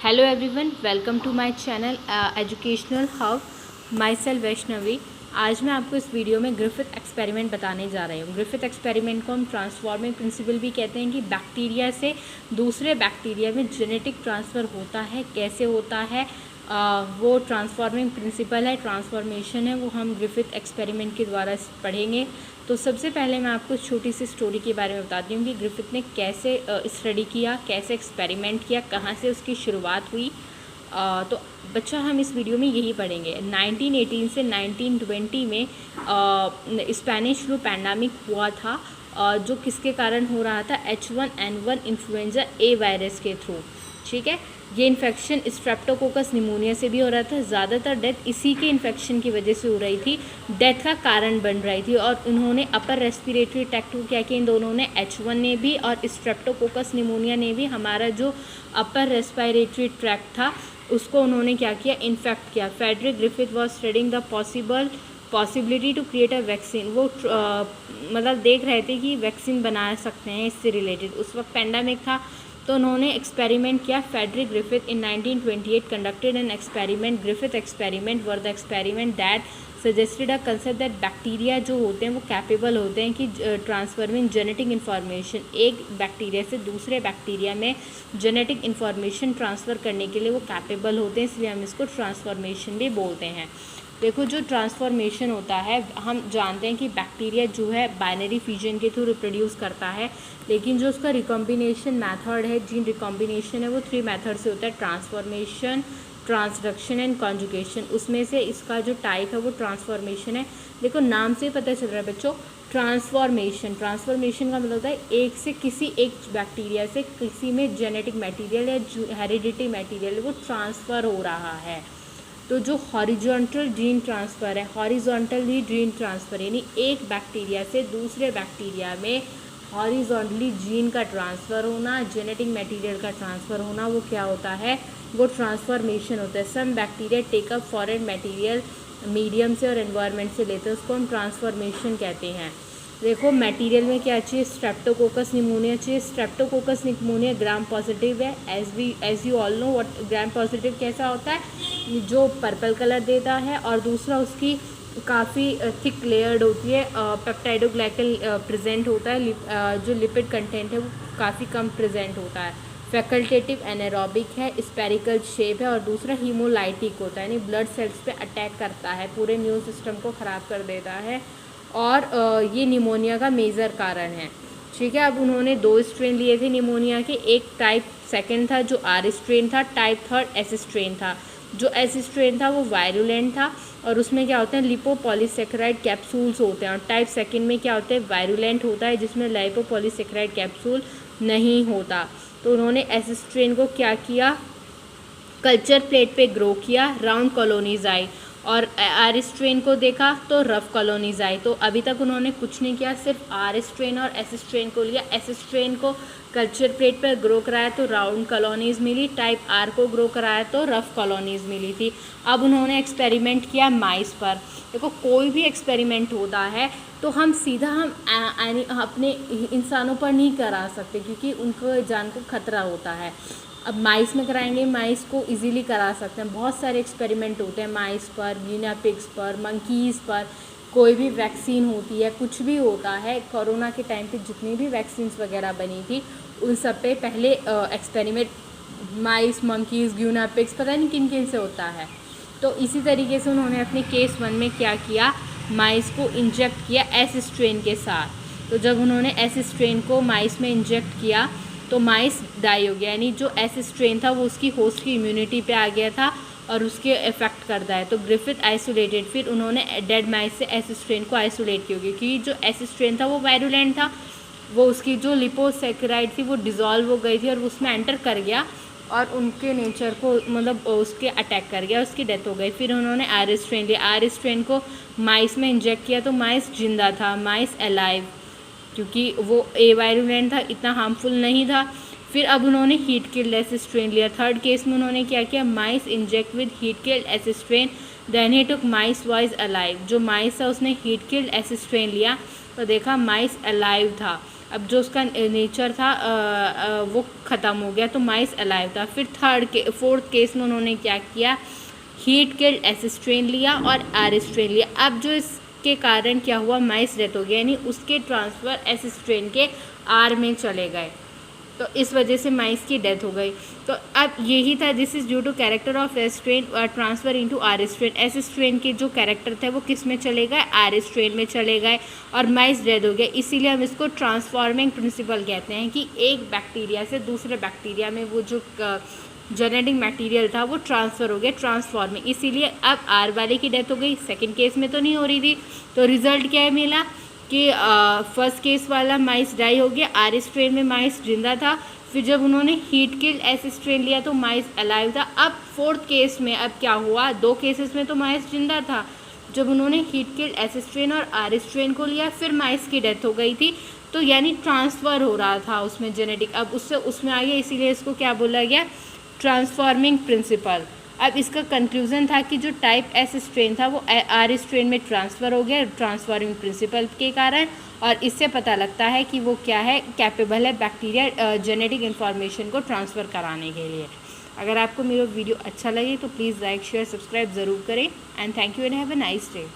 Hello everyone, welcome to my channel educational hub. Myself Vaishnavi. आज मैं आपको इस वीडियो में ग्रिफिथ एक्सपेरिमेंट बताने जा रही हूँ। ग्रिफिथ एक्सपेरिमेंट को हम ट्रांसफॉर्मिंग प्रिंसिपल भी कहते हैं कि बैक्टीरिया से दूसरे बैक्टीरिया में जेनेटिक ट्रांसफ़र होता है, कैसे होता है वो ट्रांसफॉर्मिंग प्रिंसिपल है, ट्रांसफॉर्मेशन है, वो हम ग्रिफिथ एक्सपेरिमेंट के द्वारा पढ़ेंगे। तो सबसे पहले मैं आपको छोटी सी स्टोरी के बारे में बताती हूँ कि ग्रिफिथ ने कैसे स्टडी किया, कैसे एक्सपेरिमेंट किया, कहाँ से उसकी शुरुआत हुई। तो बच्चा हम इस वीडियो में यही पढ़ेंगे। 1918 से 1920 में स्पेनिश फ्लू पैंडमिक हुआ था, जो किसके कारण हो रहा था? H1N1 इन्फ्लुएंजा ए वायरस के थ्रू। ठीक है, ये इन्फेक्शन स्ट्रेप्टोकोकस निमोनिया से भी हो रहा था। ज़्यादातर डेथ इसी के इन्फेक्शन की वजह से हो रही थी, डेथ का कारण बन रही थी। और उन्होंने अपर रेस्पिरेटरी ट्रैक्ट को क्या किया, इन दोनों ने, H1 ने भी और स्ट्रेप्टोकोकस निमोनिया ने भी, हमारा जो अपर रेस्पिरेटरी ट्रैक्ट था उसको उन्होंने क्या किया, इन्फेक्ट किया। Frederick Griffith was studying the possibility to create a vaccine. वो मतलब देख रहे थे कि वैक्सीन बना सकते हैं इससे रिलेटेड। उस वक्त पेंडेमिक था, तो उन्होंने एक्सपेरिमेंट किया। Frederick Griffith in 1928 conducted an experiment. Griffith experiment were the experiment that suggested a concept that bacteria जो होते हैं वो कैपेबल होते हैं कि ट्रांसफॉर्मिंग जेनेटिक इन्फॉर्मेशन, एक बैक्टीरिया से दूसरे बैक्टीरिया में जेनेटिक इन्फॉर्मेशन ट्रांसफ़र करने के लिए वो कैपेबल होते हैं, इसलिए हम इसको ट्रांसफॉर्मेशन भी बोलते हैं। देखो, जो ट्रांसफॉर्मेशन होता है, हम जानते हैं कि बैक्टीरिया जो है बाइनरी फ्यूजन के थ्रू रिप्रोड्यूस करता है, लेकिन जो उसका रिकॉम्बिनेशन मेथड है, जीन रिकॉम्बिनेशन है, वो 3 मेथड से होता है: ट्रांसफॉर्मेशन, ट्रांसडक्शन एंड कॉन्जुगेशन। उसमें से इसका जो टाइप है वो ट्रांसफॉर्मेशन है। देखो, नाम से ही पता चल रहा है बच्चों, ट्रांसफॉर्मेशन का मतलब होता है एक से किसी एक बैक्टीरिया से किसी में जेनेटिक मटेरियल या हेरिडिटी मटेरियल वो ट्रांसफ़र हो रहा है। तो जो हॉरिजॉन्टल जीन ट्रांसफ़र है, हॉरिजॉन्टली जीन ट्रांसफ़र यानी एक बैक्टीरिया से दूसरे बैक्टीरिया में हॉरिजॉन्टली जीन का ट्रांसफ़र होना, जेनेटिक मटेरियल का ट्रांसफ़र होना, वो क्या होता है? वो ट्रांसफॉर्मेशन होता है। Some bacteria take up foreign material medium से और एनवायरनमेंट से लेते हैं, उसको हम ट्रांसफॉर्मेशन कहते हैं। देखो, मटेरियल में क्या चाहिए? स्ट्रेप्टोकोकस निमोनिया चाहिए। स्ट्रेप्टोकोकस निमोनिया ग्राम पॉजिटिव है। As you all know what gram positive कैसा होता है, जो पर्पल कलर देता है, और दूसरा उसकी काफ़ी थिक लेयर्ड होती है, पेप्टाइडोग्लाइकल प्रेजेंट होता है, जो लिपिड कंटेंट है वो काफ़ी कम प्रेजेंट होता है। फैकल्टेटिव एनारोबिक है, स्पेरिकल शेप है, और दूसरा हीमोलाइटिक होता है, यानी ब्लड सेल्स पे अटैक करता है, पूरे इम्यून सिस्टम को ख़राब कर देता है, और ये निमोनिया का मेजर कारण है। ठीक है, अब उन्होंने 2 स्ट्रेन लिए थे निमोनिया के। एक टाइप सेकंड था जो आर स्ट्रेन था, टाइप थर्ड एस स्ट्रेन था। जो एस स्ट्रेन था वो वायरुलेंट था, और उसमें क्या होते हैं, लिपोपॉलीसेकेराइड कैप्सूल्स होते हैं। और टाइप सेकंड में क्या होता है, वायरुलेंट होता है, जिसमें लिपोपॉलीसेकेराइड कैप्सूल नहीं होता। तो उन्होंने एस स्ट्रेन को क्या किया, कल्चर प्लेट पे ग्रो किया, राउंड कॉलोनीज आई। और आर स्ट्रेन को देखा तो रफ कॉलोनीज आई। तो अभी तक उन्होंने कुछ नहीं किया, सिर्फ आर स्ट्रेन और एस स्ट्रेन को लिया। एस स्ट्रेन को कल्चर प्लेट पर ग्रो कराया तो राउंड कॉलोनीज मिली, टाइप आर को ग्रो कराया तो रफ कॉलोनीज मिली थी। अब उन्होंने एक्सपेरिमेंट किया माइस पर। देखो, कोई भी एक्सपेरिमेंट होता है तो हम सीधा अपने इंसानों पर नहीं करा सकते, क्योंकि उनको जान को खतरा होता है। अब माइस में कराएंगे, माइस को इजीली करा सकते हैं। बहुत सारे एक्सपेरिमेंट होते हैं माइस पर, गिनिया पिग्स पर, मंकीज़ पर। कोई भी वैक्सीन होती है, कुछ भी होता है, कोरोना के टाइम पे जितनी भी वैक्सीन्स वगैरह बनी थी उन सब पे पहले एक्सपेरिमेंट माइस, मंकीज़, गिनिया पिग्स, पता नहीं किन किन से होता है। तो इसी तरीके से उन्होंने अपने केस 1 में क्या किया, माइस को इंजेक्ट किया एस स्ट्रेन के साथ। तो जब उन्होंने एस स्ट्रेन को माइस में इंजेक्ट किया तो माइस डाई हो गया, यानी जो एस स्ट्रेन था वो उसकी होस्ट की इम्यूनिटी पे आ गया था और उसके इफेक्ट करता है। तो ग्रिफिथ आइसोलेटेड, फिर उन्होंने डेड माइस से एस स्ट्रेन को आइसोलेट किया, क्योंकि जो एस स्ट्रेन था वो वायरुलेंट था, वो उसकी जो लिपोसेकेराइड थी वो डिज़ोल्व हो गई थी और उसमें एंटर कर गया और उनके नेचर को, मतलब उसके अटैक कर गया, उसकी डेथ हो गई। फिर उन्होंने आर स्ट्रेन लिया, आर स्ट्रेन को माइस में इंजेक्ट किया तो माइस जिंदा था, माइस अलाइव, क्योंकि वो ए वायरुलेंट था, इतना हार्मफुल नहीं था। फिर अब उन्होंने हीट किल्ड एस स्ट्रेन लिया। थर्ड केस में उन्होंने क्या किया, mice inject with heat killed S strain, then he took mice wise alive. जो माइस था उसने हीट किल्ड एस स्ट्रेन लिया तो देखा माइस अलाइव था। अब जो उसका नेचर था वो ख़त्म हो गया, तो माइस अलाइव था। फिर फोर्थ केस में उन्होंने क्या किया, हीट किल्ड एस स्ट्रेन लिया और आर स्ट्रेन लिया। अब जो इसके कारण क्या हुआ, माइस डेथ हो गया, यानी उसके ट्रांसफ़र एस स्ट्रेन के आर में चले गए, तो इस वजह से माइस की डेथ हो गई। तो अब यही था, this is due to character of S strain transfer into R strain. S strain के जो कैरेक्टर थे वो किस में चले गए, आर स्ट्रेन में चले गए, और माइस डेथ हो गए। इसीलिए हम इसको ट्रांसफॉर्मिंग प्रिंसिपल कहते हैं कि एक बैक्टीरिया से दूसरे बैक्टीरिया में वो जो जेनेटिक मटेरियल था वो ट्रांसफ़र हो गया, ट्रांसफॉर्मिंग। इसीलिए अब आर वाले की डेथ हो गई, सेकेंड केस में तो नहीं हो रही थी। तो रिज़ल्ट क्या है मिला कि फर्स्ट केस वाला माइस डाई हो गया, आर स्ट्रेन में माइस जिंदा था। फिर जब उन्होंने हीट किल्ड एस स्ट्रेन लिया तो माइस अलाइव था। अब फोर्थ केस में अब क्या हुआ, दो केसेस में तो माइस जिंदा था, जब उन्होंने हीट किल्ड एस स्ट्रेन और आर स्ट्रेन को लिया फिर माइस की डेथ हो गई थी। तो यानी ट्रांसफ़र हो रहा था उसमें जेनेटिक, अब उससे उसमें आ गया, इसीलिए इसको क्या बोला गया, ट्रांसफॉर्मिंग प्रिंसिपल। अब इसका कंक्लूज़न था कि जो टाइप एस स्ट्रेन था वो आर स्ट्रेन में ट्रांसफ़र हो गया ट्रांसफॉर्मिंग प्रिंसिपल के कारण, और इससे पता लगता है कि वो क्या है, कैपेबल है बैक्टीरिया जेनेटिक इन्फॉर्मेशन को ट्रांसफ़र कराने के लिए। अगर आपको मेरा वीडियो अच्छा लगे तो प्लीज़ लाइक शेयर सब्सक्राइब ज़रूर करें, and thank you and have a nice day.